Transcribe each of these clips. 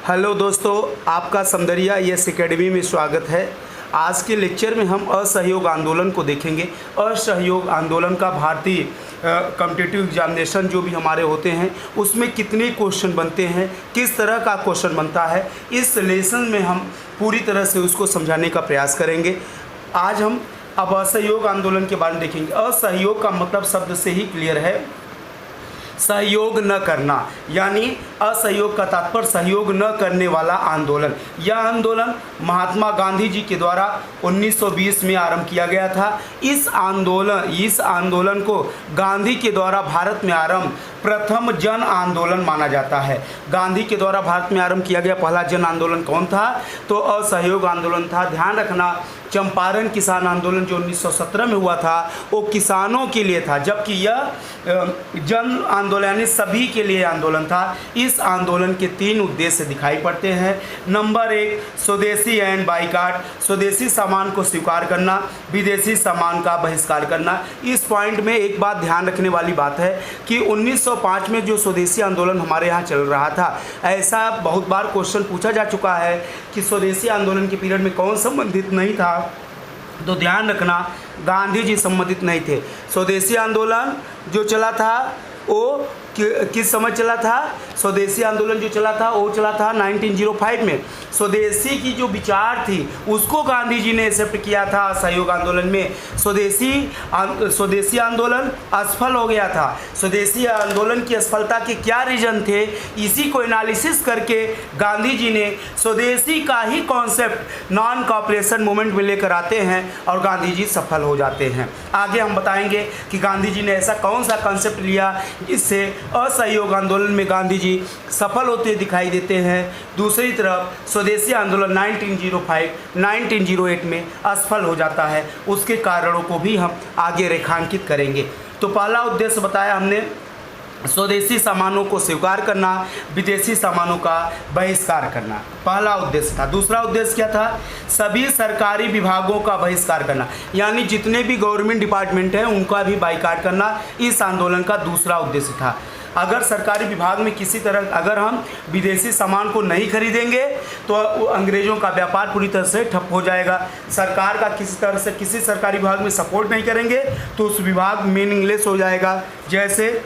Hello दोस्तों, आपका Samdariya yes academy में स्वागत है। आज के लेक्चर में हम असहयोग आंदोलन को देखेंगे। असहयोग आंदोलन का भारतीय कॉम्पिटिटिव एग्जामिनेशन जो भी हमारे होते हैं उसमें कितने क्वेश्चन बनते हैं, किस तरह का क्वेश्चन बनता है, इस लेसन में हम पूरी तरह से उसको समझाने का प्रयास करेंगे। आज हम अब असहयोग आंदोलन के बारे में देखेंगे। असहयोग का मतलब शब्द से ही क्लियर है, सहयोग न करना, यानी असहयोग का तात्पर्य सहयोग न करने वाला आंदोलन। यह आंदोलन महात्मा गांधी जी के द्वारा 1920 में आरंभ किया गया था। इस आंदोलन को गांधी के द्वारा भारत में आरंभ प्रथम जन आंदोलन माना जाता है। गांधी के द्वारा भारत में आरंभ किया गया पहला जन आंदोलन कौन था? तो असहयोग आंदोलन था। ध्यान रखना, चंपारण किसान आंदोलन जो 1917 में हुआ था वो किसानों के लिए था, जबकि यह जन आंदोलन यानी सभी के लिए आंदोलन था। इस आंदोलन के 3 उद्देश्य दिखाई पड़ते हैं। नंबर 1, स्वदेशी एंड बाइकाट, स्वदेशी सामान को स्वीकार करना, विदेशी सामान का बहिष्कार करना। इस पॉइंट में एक बात ध्यान रखने वाली बात है कि 1905 में जो स्वदेशी आंदोलन हमारे यहाँ चल रहा था, ऐसा बहुत बार क्वेश्चन पूछा जा चुका है कि स्वदेशी आंदोलन के पीरियड में कौन संबंधित नहीं था। तो ध्यान रखना, गांधी जी संबंधित नहीं थे। स्वदेशी आंदोलन जो चला था वो किस समय चला था? स्वदेशी आंदोलन जो चला था वो चला था 1905 में। स्वदेशी की जो विचार थी उसको गांधी जी ने एक्सेप्ट किया था असहयोग आंदोलन में। स्वदेशी आंदोलन असफल हो गया था। स्वदेशी आंदोलन की असफलता के क्या रीजन थे, इसी को एनालिसिस करके गांधी जी ने स्वदेशी का ही कॉन्सेप्ट नॉन कॉपरेशन मूवमेंट में लेकर आते हैं और गांधी जी सफल हो जाते हैं। आगे हम बताएंगे कि गांधी जी ने ऐसा कौन सा कॉन्सेप्ट लिया जिससे असहयोग आंदोलन में गांधी जी सफल होते दिखाई देते हैं। दूसरी तरफ स्वदेशी आंदोलन 1905-1908 में असफल हो जाता है। उसके कारणों को भी हम आगे रेखांकित करेंगे। तो पहला उद्देश्य बताया हमने, स्वदेशी सामानों को स्वीकार करना, विदेशी सामानों का बहिष्कार करना, पहला उद्देश्य था। दूसरा उद्देश्य क्या था? सभी सरकारी विभागों का बहिष्कार करना, यानी जितने भी गवर्नमेंट डिपार्टमेंट हैं उनका भी बाइकाट करना इस आंदोलन का दूसरा उद्देश्य था। अगर सरकारी विभाग में किसी तरह अगर हम विदेशी सामान को नहीं खरीदेंगे तो अंग्रेज़ों का व्यापार पूरी तरह से ठप हो जाएगा। सरकार का किसी तरह से किसी सरकारी विभाग में सपोर्ट नहीं करेंगे तो उस विभाग मीनिंगलेस हो जाएगा। जैसे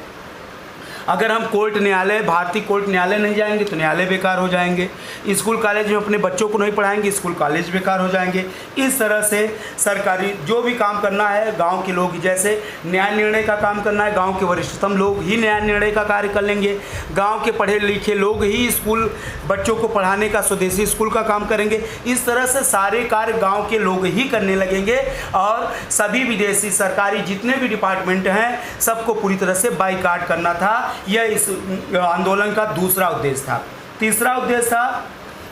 अगर हम कोर्ट न्यायालय, भारतीय कोर्ट न्यायालय नहीं जाएंगे तो न्यायालय बेकार हो जाएंगे। स्कूल कॉलेज में अपने बच्चों को नहीं पढ़ाएंगे, स्कूल कॉलेज बेकार हो जाएंगे। इस तरह से सरकारी जो भी काम करना है गांव के लोग, जैसे न्याय निर्णय का काम करना है, गांव के वरिष्ठतम लोग ही न्याय निर्णय का कार्य कर लेंगे। गांव के पढ़े लिखे लोग ही स्कूल बच्चों को पढ़ाने का, स्वदेशी स्कूल का काम करेंगे। इस तरह से सारे कार्य गाँव के लोग ही करने लगेंगे और सभी विदेशी सरकारी जितने भी डिपार्टमेंट हैं सबको पूरी तरह से बाइकाट करना था। यह इस आंदोलन का दूसरा उद्देश्य था। तीसरा उद्देश्य था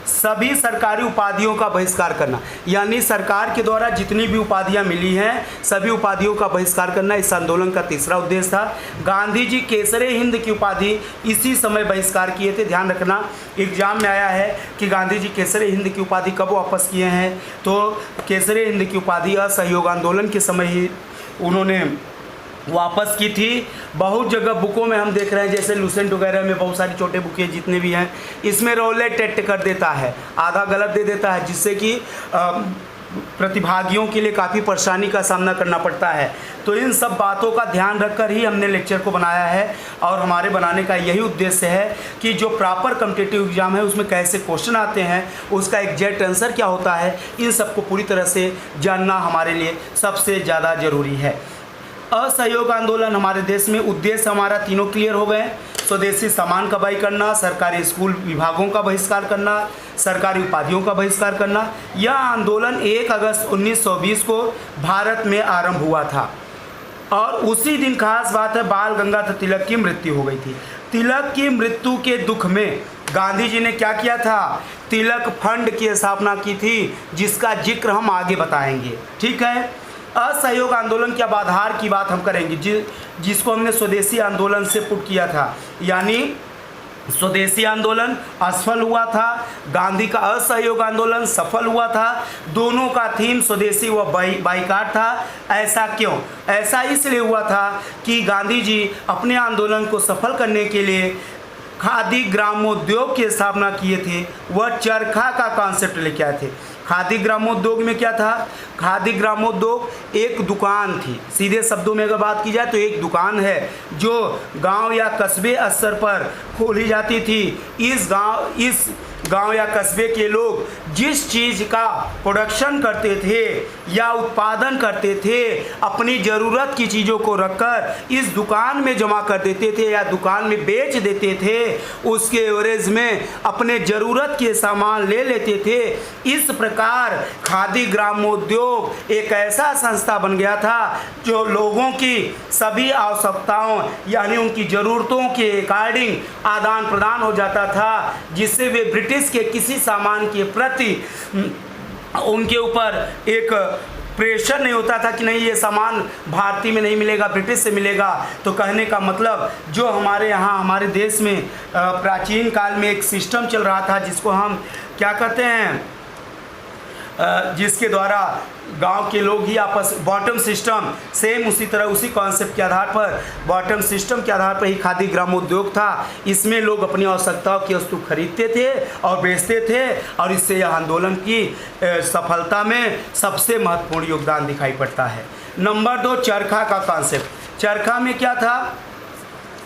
सभी सरकारी उपाधियों का बहिष्कार करना, यानी सरकार के द्वारा जितनी भी उपाधियां मिली हैं सभी उपाधियों का बहिष्कार करना इस आंदोलन का तीसरा उद्देश्य था। गांधी जी केसरे हिंद की उपाधि इसी समय बहिष्कार किए थे। ध्यान रखना, एग्जाम में आया है कि गांधी जी केसरे हिंद की उपाधि कब वापस किए हैं, तो केसरे हिंद की उपाधि असहयोग आंदोलन के समय ही उन्होंने वापस की थी। बहुत जगह बुकों में हम देख रहे हैं, जैसे लूसेंट वगैरह में बहुत सारी छोटे बुकें जितने भी हैं, इसमें रोले टेट कर देता है, आधा गलत दे देता है, जिससे कि प्रतिभागियों के लिए काफ़ी परेशानी का सामना करना पड़ता है। तो इन सब बातों का ध्यान रखकर ही हमने लेक्चर को बनाया है और हमारे बनाने का यही उद्देश्य है कि जो प्रॉपर कॉम्पिटिटिव एग्जाम है उसमें कैसे क्वेश्चन आते हैं, उसका एग्जैक्ट आंसर क्या होता है, इन सबको पूरी तरह से जानना हमारे लिए सबसे ज़्यादा ज़रूरी है। असहयोग आंदोलन हमारे देश में उद्देश्य हमारा तीनों क्लियर हो गए। स्वदेशी सामान का बाई करना, सरकारी स्कूल विभागों का बहिष्कार करना, सरकारी उपाधियों का बहिष्कार करना। यह आंदोलन 1 अगस्त 1920 को भारत में आरंभ हुआ था और उसी दिन खास बात है बाल गंगाधर तिलक की मृत्यु हो गई थी। तिलक की मृत्यु के दुख में गांधी जी ने क्या किया था? तिलक फंड की स्थापना की थी, जिसका जिक्र हम आगे बताएंगे। ठीक है, असहयोग आंदोलन के अब आधार की बात हम करेंगे जिसको हमने स्वदेशी आंदोलन से पुट किया था, यानी स्वदेशी आंदोलन असफल हुआ था, गांधी का असहयोग आंदोलन सफल हुआ था। दोनों का थीम स्वदेशी व बाइकाट था। ऐसा क्यों? ऐसा इसलिए हुआ था कि गांधी जी अपने आंदोलन को सफल करने के लिए खादी ग्रामोद्योग की स्थापना किए थे, वह चरखा का कॉन्सेप्ट लेके आए थे। खादी ग्रामोद्योग में क्या था? खादी ग्रामोद्योग एक दुकान थी। सीधे शब्दों में अगर बात की जाए तो एक दुकान है जो गांव या कस्बे स्तर पर खोली जाती थी। इस गांव या कस्बे के लोग जिस चीज़ का प्रोडक्शन करते थे या उत्पादन करते थे, अपनी ज़रूरत की चीज़ों को रखकर इस दुकान में जमा कर देते थे या दुकान में बेच देते थे। उसके एवरेज में अपने ज़रूरत के सामान ले लेते थे। इस प्रकार खादी ग्रामोद्योग एक ऐसा संस्था बन गया था जो लोगों की सभी आवश्यकताओं यानी उनकी ज़रूरतों के अकॉर्डिंग आदान प्रदान हो जाता था, जिससे वे ब्रिटिश के किसी सामान के प्रति उनके ऊपर एक प्रेशर नहीं होता था कि नहीं ये सामान भारतीय में नहीं मिलेगा, ब्रिटिश से मिलेगा। तो कहने का मतलब जो हमारे यहाँ हमारे देश में प्राचीन काल में एक सिस्टम चल रहा था जिसको हम क्या कहते हैं, जिसके द्वारा गांव के लोग ही आपस बॉटम सिस्टम, सेम उसी तरह उसी कॉन्सेप्ट के आधार पर बॉटम सिस्टम के आधार पर ही खादी ग्रामोद्योग था। इसमें लोग अपनी आवश्यकताओं की वस्तु खरीदते थे और बेचते थे और इससे यह आंदोलन की सफलता में सबसे महत्वपूर्ण योगदान दिखाई पड़ता है। नंबर 2, चरखा का कॉन्सेप्ट। चरखा में क्या था?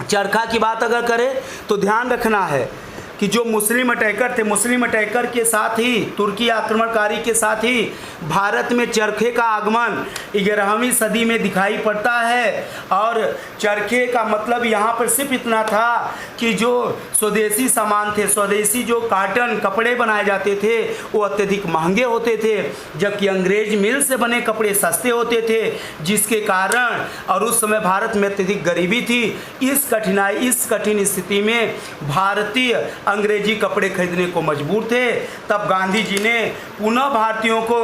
चरखा की बात अगर करें तो ध्यान रखना है कि जो मुस्लिम अटैकर थे, मुस्लिम अटैकर के साथ ही तुर्की आक्रमणकारी के साथ ही भारत में चरखे का आगमन 11वीं सदी में दिखाई पड़ता है। और चरखे का मतलब यहाँ पर सिर्फ इतना था कि जो स्वदेशी सामान थे, स्वदेशी जो काटन कपड़े बनाए जाते थे वो अत्यधिक महंगे होते थे, जबकि अंग्रेज मिल से बने कपड़े सस्ते होते थे, जिसके कारण और उस समय भारत में अत्यधिक गरीबी थी। इस कठिन स्थिति में भारतीय अंग्रेजी कपड़े खरीदने को मजबूर थे। तब गांधी जी ने पुनः भारतीयों को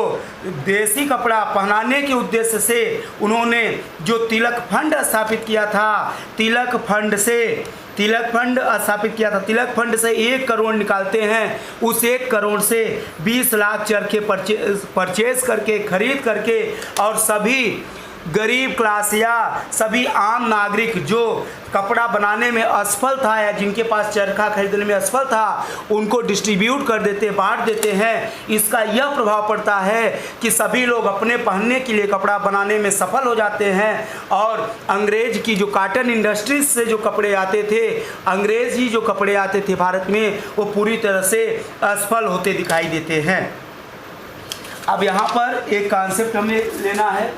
देसी कपड़ा पहनाने के उद्देश्य से उन्होंने जो तिलक फंड स्थापित किया था, तिलक फंड स्थापित किया था। तिलक फंड से 1 करोड़ निकालते हैं, उस 1 करोड़ से 20 लाख चरखे परचेज करके खरीद करके और सभी गरीब क्लास या सभी आम नागरिक जो कपड़ा बनाने में असफल था या जिनके पास चरखा खरीदने में असफल था, उनको डिस्ट्रीब्यूट कर देते, बांट देते हैं। इसका यह प्रभाव पड़ता है कि सभी लोग अपने पहनने के लिए कपड़ा बनाने में सफल हो जाते हैं और अंग्रेज की जो काटन इंडस्ट्रीज से जो कपड़े आते थे, अंग्रेजी जो कपड़े आते थे भारत में, वो पूरी तरह से असफल होते दिखाई देते हैं। अब यहाँ पर एक कॉन्सेप्ट हमें लेना है।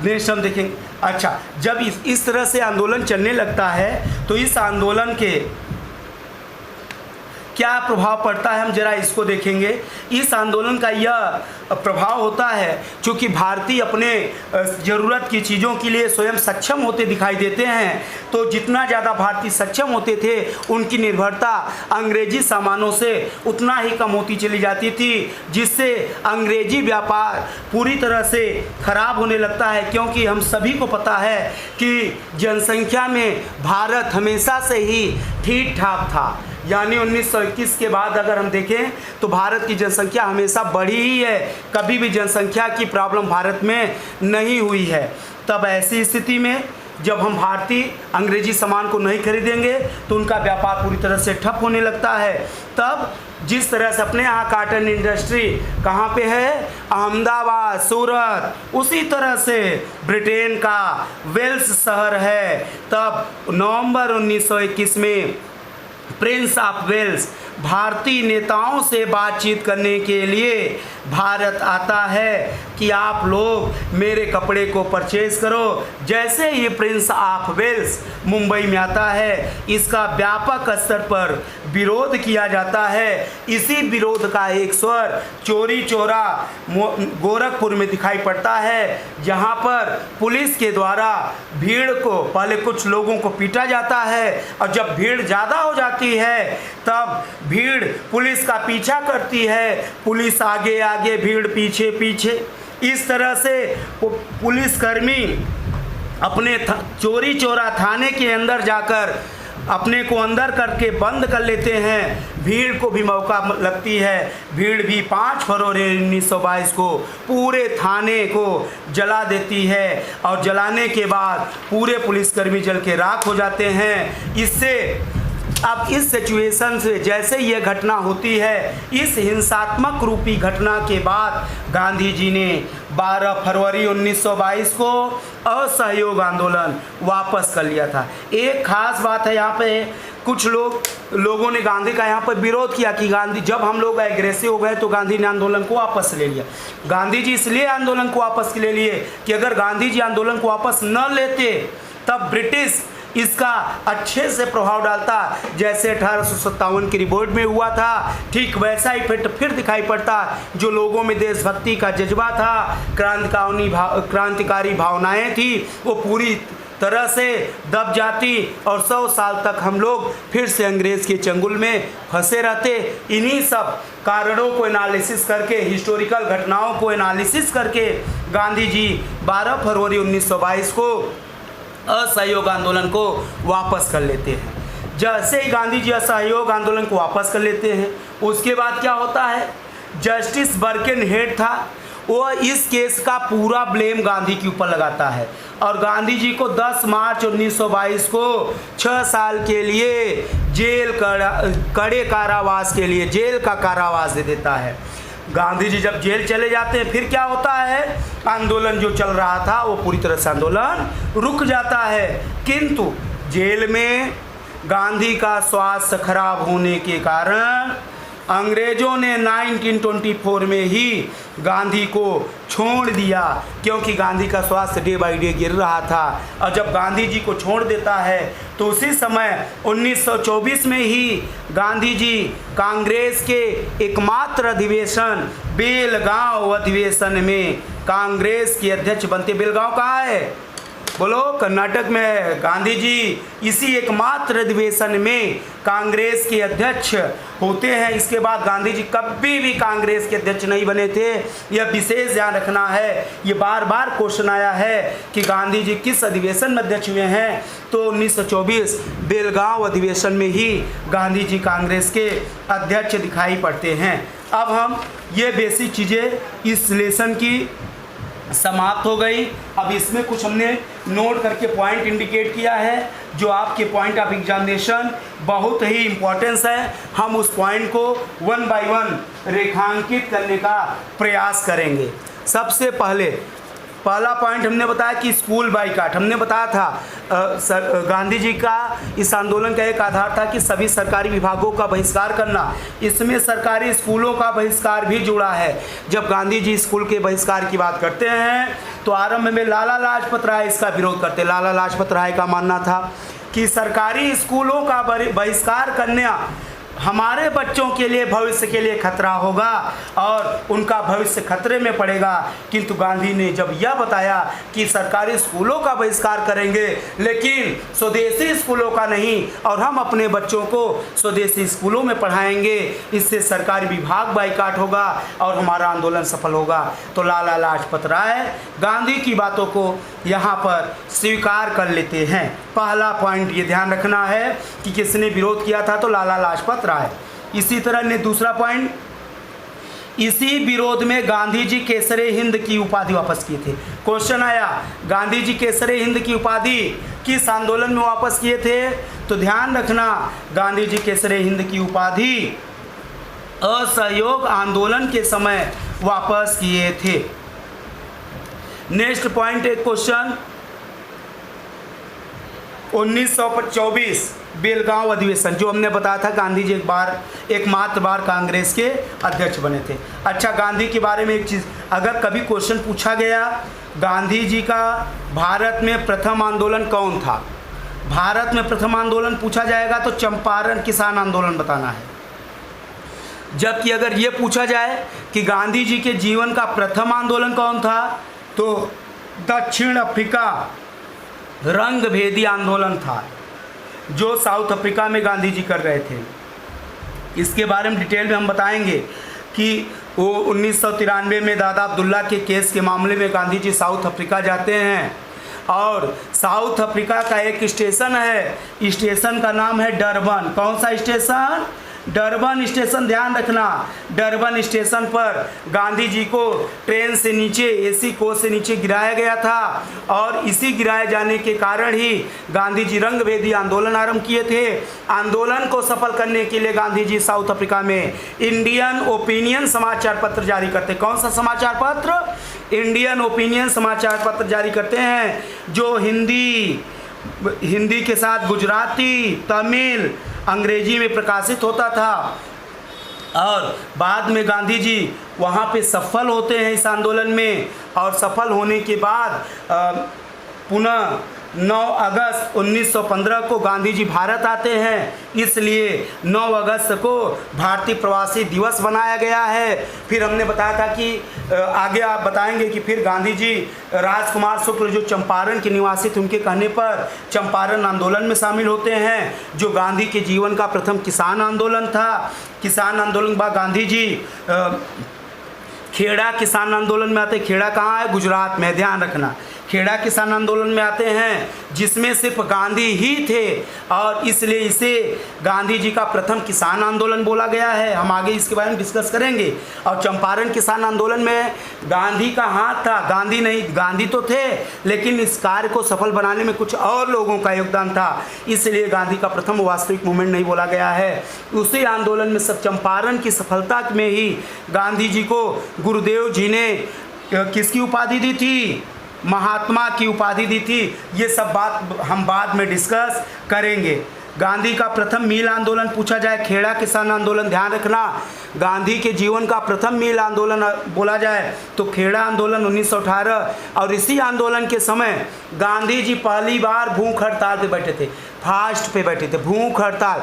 नेक्स्ट हम देखेंगे। अच्छा, जब इस तरह से आंदोलन चलने लगता है तो इस आंदोलन के क्या प्रभाव पड़ता है, हम जरा इसको देखेंगे। इस आंदोलन का यह प्रभाव होता है क्योंकि भारतीय अपने ज़रूरत की चीज़ों के लिए स्वयं सक्षम होते दिखाई देते हैं, तो जितना ज़्यादा भारतीय सक्षम होते थे उनकी निर्भरता अंग्रेजी सामानों से उतना ही कम होती चली जाती थी, जिससे अंग्रेजी व्यापार पूरी तरह से खराब होने लगता है। क्योंकि हम सभी को पता है कि जनसंख्या में भारत हमेशा से ही ठीक ठाक था, यानी 1921 के बाद अगर हम देखें तो भारत की जनसंख्या हमेशा बढ़ी ही है, कभी भी जनसंख्या की प्रॉब्लम भारत में नहीं हुई है। तब ऐसी स्थिति में जब हम भारतीय अंग्रेजी सामान को नहीं खरीदेंगे तो उनका व्यापार पूरी तरह से ठप होने लगता है। तब जिस तरह से अपने यहाँ काटन इंडस्ट्री कहाँ पे है, अहमदाबाद, सूरत, उसी तरह से ब्रिटेन का वेल्स शहर है। तब नवंबर 1921 में प्रिंस ऑफ वेल्स भारतीय नेताओं से बातचीत करने के लिए भारत आता है। कि आप लोग मेरे कपड़े को परचेज करो। जैसे ही प्रिंस ऑफ वेल्स मुंबई में आता है, इसका व्यापक स्तर पर विरोध किया जाता है। इसी विरोध का एक स्वर चोरी चोरा गोरखपुर में दिखाई पड़ता है, जहां पर पुलिस के द्वारा भीड़ को पहले कुछ लोगों को पीटा जाता है, और जब भीड़ ज़्यादा हो जाती है तब भीड़ पुलिस का पीछा करती है, पुलिस आगे आगे भीड़ पीछे पीछे। इस तरह से पुलिसकर्मी अपने चोरी चोरा थाने के अंदर जाकर अपने को अंदर करके बंद कर लेते हैं। भीड़ को भी मौका लगती है। भीड़ भी 5 फरवरी 1922 को पूरे थाने को जला देती है, और जलाने के बाद पूरे पुलिसकर्मी जल के राख हो जाते हैं। इससे अब इस सिचुएशन से जैसे ये घटना होती है, इस हिंसात्मक रूपी घटना के बाद गांधी जी ने 12 फरवरी 1922 को असहयोग आंदोलन वापस कर लिया था। एक खास बात है, यहाँ पे कुछ लोगों ने गांधी का यहाँ पर विरोध किया कि गांधी जब हम लोग एग्रेसिव हो गए तो गांधी ने आंदोलन को वापस ले लिया। गांधी जी इसलिए आंदोलन को वापस ले लिए कि अगर गांधी जी आंदोलन को वापस न लेते तब ब्रिटिश इसका अच्छे से प्रभाव डालता। जैसे 1857 की रिवोल्ट में हुआ था, ठीक वैसा ही फिर दिखाई पड़ता। जो लोगों में देशभक्ति का जज्बा था, क्रांतिकारी भावनाएं थी, वो पूरी तरह से दब जाती, और 100 साल तक हम लोग फिर से अंग्रेज़ के चंगुल में फंसे रहते। इन्हीं सब कारणों को एनालिसिस करके, हिस्टोरिकल घटनाओं को एनालिसिस करके गांधी जी 12 फरवरी 1922 को असहयोग आंदोलन को वापस कर लेते हैं। जैसे ही गांधी जी असहयोग आंदोलन को वापस कर लेते हैं, उसके बाद क्या होता है, जस्टिस बर्केनहेड था, वो इस केस का पूरा ब्लेम गांधी के ऊपर लगाता है, और गांधी जी को 10 मार्च 1922 को 6 साल के लिए कड़े कारावास के लिए जेल का कारावास दे देता है। गांधी जी जब जेल चले जाते हैं, फिर क्या होता है, आंदोलन जो चल रहा था वो पूरी तरह से आंदोलन रुक जाता है। किंतु जेल में गांधी का स्वास्थ्य खराब होने के कारण अंग्रेज़ों ने 1924 में ही गांधी को छोड़ दिया, क्योंकि गांधी का स्वास्थ्य डे बाई डे गिर रहा था। और जब गांधी जी को छोड़ देता है तो उसी समय 1924 में ही गांधी जी कांग्रेस के एकमात्र अधिवेशन बेलगांव अधिवेशन में कांग्रेस के अध्यक्ष बनते। बेलगांव कहाँ है, बोलो, कर्नाटक में है। गांधी जी इसी एकमात्र अधिवेशन में कांग्रेस के अध्यक्ष होते हैं। इसके बाद गांधी जी कभी भी कांग्रेस के अध्यक्ष नहीं बने थे। यह विशेष ध्यान रखना है। ये बार बार क्वेश्चन आया है कि गांधी जी किस अधिवेशन में अध्यक्ष हुए हैं, तो 1924 बेलगांव अधिवेशन में ही गांधी जी कांग्रेस के अध्यक्ष दिखाई पड़ते हैं। अब हम ये बेसिक चीज़ें इस लेसन की समाप्त हो गई। अब इसमें कुछ हमने नोट करके पॉइंट इंडिकेट किया है, जो आपके पॉइंट ऑफ एग्जामिनेशन बहुत ही इम्पोर्टेंस है। हम उस पॉइंट को 1 बाय 1 रेखांकित करने का प्रयास करेंगे। सबसे पहला पॉइंट हमने बताया कि स्कूल बाइकाट। हमने बताया था गांधी जी का इस आंदोलन का एक आधार था कि सभी सरकारी विभागों का बहिष्कार करना। इसमें सरकारी स्कूलों का बहिष्कार भी जुड़ा है। जब गांधी जी स्कूल के बहिष्कार की बात करते हैं तो आरंभ में लाला लाजपत राय इसका विरोध करते। लाला लाजपत राय का मानना था कि सरकारी स्कूलों का बहिष्कार करना हमारे बच्चों के लिए भविष्य के लिए खतरा होगा और उनका भविष्य खतरे में पड़ेगा। किंतु गांधी ने जब यह बताया कि सरकारी स्कूलों का बहिष्कार करेंगे लेकिन स्वदेशी स्कूलों का नहीं, और हम अपने बच्चों को स्वदेशी स्कूलों में पढ़ाएंगे, इससे सरकारी विभाग बाइकाट होगा और हमारा आंदोलन सफल होगा। तो लाला लाजपत राय गांधी की बातों को यहाँ पर स्वीकार कर लेते हैं। पहला पॉइंट ये ध्यान रखना है कि किसने विरोध किया था, तो लाला लाजपत राय। इसी तरह ने दूसरा पॉइंट, इसी विरोध में गांधी जी केसरे हिंद की उपाधि वापस किए थे। क्वेश्चन आया गांधी जी केसरे हिंद की उपाधि किस आंदोलन में वापस किए थे, तो ध्यान रखना गांधी जी केसरे हिंद की उपाधि असहयोग आंदोलन के समय वापस किए थे। नेक्स्ट पॉइंट एक क्वेश्चन, 1924 बेलगांव अधिवेशन, जो हमने बताया था गांधी जी एकमात्र बार कांग्रेस के अध्यक्ष बने थे। अच्छा, गांधी के बारे में एक चीज़ अगर कभी क्वेश्चन पूछा गया गांधी जी का भारत में प्रथम आंदोलन कौन था, भारत में प्रथम आंदोलन पूछा जाएगा तो चंपारण किसान आंदोलन बताना है। जबकि अगर ये पूछा जाए कि गांधी जी के जीवन का प्रथम आंदोलन कौन था तो दक्षिण अफ्रीका रंगभेदी आंदोलन था, जो साउथ अफ्रीका में गांधी जी कर रहे थे। इसके बारे में डिटेल में हम बताएंगे कि वो 1993 में दादा अब्दुल्ला के केस के मामले में गांधी जी साउथ अफ्रीका जाते हैं और साउथ अफ्रीका का एक स्टेशन है, स्टेशन का नाम है डरबन। कौन सा स्टेशन? Durban station. ध्यान रखना, डरबन स्टेशन पर गांधी जी को ट्रेन से नीचे, एसी कोच से नीचे गिराया गया था और इसी गिराए जाने के कारण ही गांधी जी रंगभेदी आंदोलन आरंभ किए थे। आंदोलन को सफल करने के लिए गांधी जी साउथ अफ्रीका में इंडियन ओपिनियन समाचार पत्र जारी करते। कौन सा समाचार पत्र? इंडियन ओपिनियन समाचार पत्र जारी करते हैं, जो हिंदी के साथ गुजराती, तमिल, अंग्रेजी में प्रकाशित होता था। और बाद में गांधी जी वहाँ पे सफल होते हैं इस आंदोलन में, और सफल होने के बाद पुनः 9 अगस्त 1915 को गांधी जी भारत आते हैं, इसलिए 9 अगस्त को भारतीय प्रवासी दिवस बनाया गया है। फिर हमने बताया था कि आगे आप बताएंगे कि फिर गांधी जी राजकुमार शुक्ल जो चंपारण के निवासी थे, उनके कहने पर चंपारण आंदोलन में शामिल होते हैं, जो गांधी के जीवन का प्रथम किसान आंदोलन था। किसान आंदोलन के बाद गांधी जी खेड़ा किसान आंदोलन में आते। खेड़ा कहाँ है? गुजरात में। ध्यान रखना, खेड़ा किसान आंदोलन में आते हैं, जिसमें सिर्फ गांधी ही थे और इसलिए इसे गांधी जी का प्रथम किसान आंदोलन बोला गया है। हम आगे इसके बारे में डिस्कस करेंगे। और चंपारण किसान आंदोलन में गांधी का हाथ था, गांधी नहीं, गांधी तो थे लेकिन इस कार्य को सफल बनाने में कुछ और लोगों का योगदान था, इसलिए गांधी का प्रथम वास्तविक मूवमेंट नहीं बोला गया है। उसी आंदोलन में सब चंपारण की सफलता में ही गांधी जी को गुरुदेव जी ने किसकी उपाधि दी थी? महात्मा की उपाधि दी थी। ये सब बात हम बाद में डिस्कस करेंगे। गांधी का प्रथम मील आंदोलन पूछा जाए, खेड़ा किसान आंदोलन। ध्यान रखना, गांधी के जीवन का प्रथम मील आंदोलन बोला जाए तो खेड़ा आंदोलन 1918, और इसी आंदोलन के समय गांधी जी पहली बार भूख हड़ताल पे बैठे थे, फास्ट पे बैठे थे, भूख हड़ताल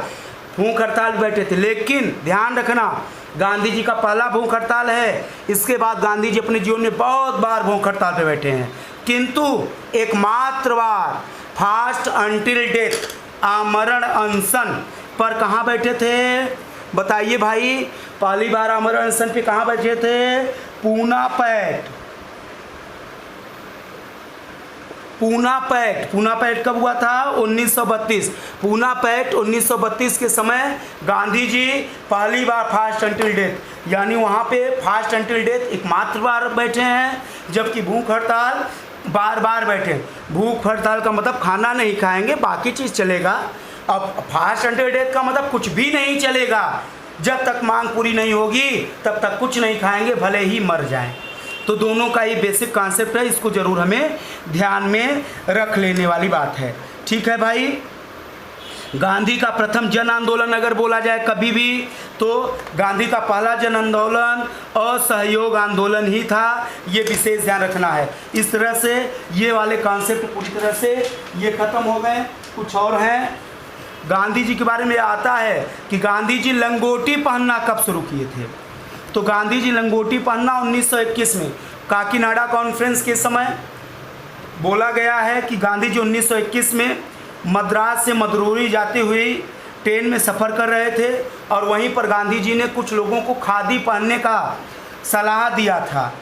पे बैठे थे। लेकिन ध्यान रखना, गांधी जी का पहला भूख हड़ताल है, इसके बाद गांधी जी अपने जीवन में बहुत बार भूख हड़ताल पे बैठे हैं, किंतु एकमात्र बार फास्ट अंटिल डेथ, आमरण अनशन पर कहाँ बैठे थे? बताइए भाई, पहली बार आमरण अनशन पे कहाँ बैठे थे? पूना पैक्ट कब हुआ था? 1932। पूना पैक्ट 1932 के समय गांधी जी पहली बार फास्ट अंटिल डेथ, यानी वहाँ पे फास्ट अंटिल डेथ एकमात्र बार बैठे हैं, जबकि भूख हड़ताल बार बार बैठे। भूख हड़ताल का मतलब खाना नहीं खाएंगे, बाकी चीज़ चलेगा। अब फास्ट अंटिल डेथ का मतलब कुछ भी नहीं चलेगा, जब तक मांग पूरी नहीं होगी तब तक कुछ नहीं खाएंगे, भले ही मर जाएं। तो दोनों का ही बेसिक कॉन्सेप्ट है, इसको ज़रूर हमें ध्यान में रख लेने वाली बात है। ठीक है भाई। गांधी का प्रथम जन आंदोलन अगर बोला जाए कभी भी, तो गांधी का पहला जन आंदोलन असहयोग आंदोलन ही था, ये विशेष ध्यान रखना है। इस तरह से ये वाले कॉन्सेप्ट पूरी तरह से ये खत्म हो गए। कुछ और हैं गांधी जी के बारे में आता है कि गांधी जी लंगोटी पहनना कब शुरू किए थे? तो गांधी जी लंगोटी पहनना 1921 में काकीनाडा कॉन्फ्रेंस के समय बोला गया है कि गांधी जी 1921 में मद्रास से मदुरई जाती हुई ट्रेन में सफ़र कर रहे थे और वहीं पर गांधी जी ने कुछ लोगों को खादी पहनने का सलाह दिया था,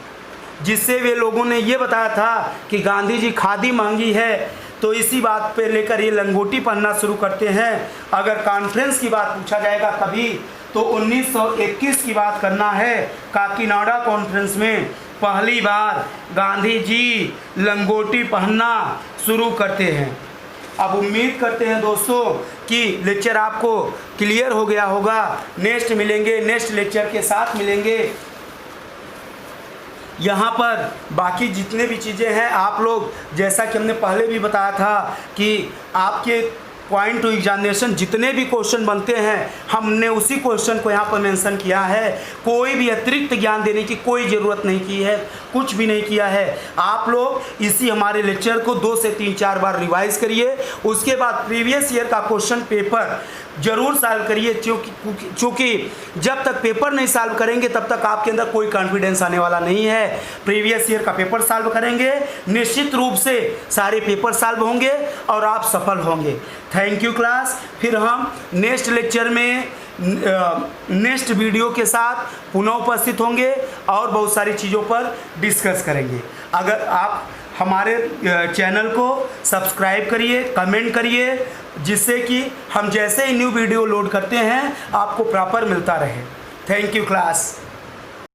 जिससे वे लोगों ने ये बताया था कि गांधी जी खादी महंगी है, तो इसी बात पे लेकर ये लंगोटी पहनना शुरू करते हैं। अगर कॉन्फ्रेंस की बात पूछा जाएगा कभी तो 1921 की बात करना है। काकीनाडा कॉन्फ्रेंस में पहली बार गांधी जी लंगोटी पहनना शुरू करते हैं। अब उम्मीद करते हैं दोस्तों कि लेक्चर आपको क्लियर हो गया होगा। नेक्स्ट लेक्चर के साथ मिलेंगे। यहाँ पर बाकी जितने भी चीज़ें हैं आप लोग, जैसा कि हमने पहले भी बताया था कि आपके पॉइंट टू एग्जामिनेशन जितने भी क्वेश्चन बनते हैं हमने उसी क्वेश्चन को यहाँ पर मेंशन किया है। कोई भी अतिरिक्त ज्ञान देने की कोई ज़रूरत नहीं की है, कुछ भी नहीं किया है। आप लोग इसी हमारे लेक्चर को 2 से 3-4 बार रिवाइज करिए, उसके बाद प्रीवियस ईयर का क्वेश्चन पेपर जरूर सॉल्व करिए, क्योंकि जब तक पेपर नहीं सॉल्व करेंगे तब तक आपके अंदर कोई कॉन्फिडेंस आने वाला नहीं है। प्रीवियस ईयर का पेपर सॉल्व करेंगे, निश्चित रूप से सारे पेपर सॉल्व होंगे और आप सफल होंगे। Thank you class. फिर हम नेक्स्ट लेक्चर में नेक्स्ट वीडियो के साथ पुनः उपस्थित होंगे और बहुत सारी चीज़ों पर डिस्कस करेंगे। अगर आप हमारे चैनल को सब्सक्राइब करिए, कमेंट करिए, जिससे कि हम जैसे ही न्यू वीडियो लोड करते हैं आपको प्रॉपर मिलता रहे। Thank you class.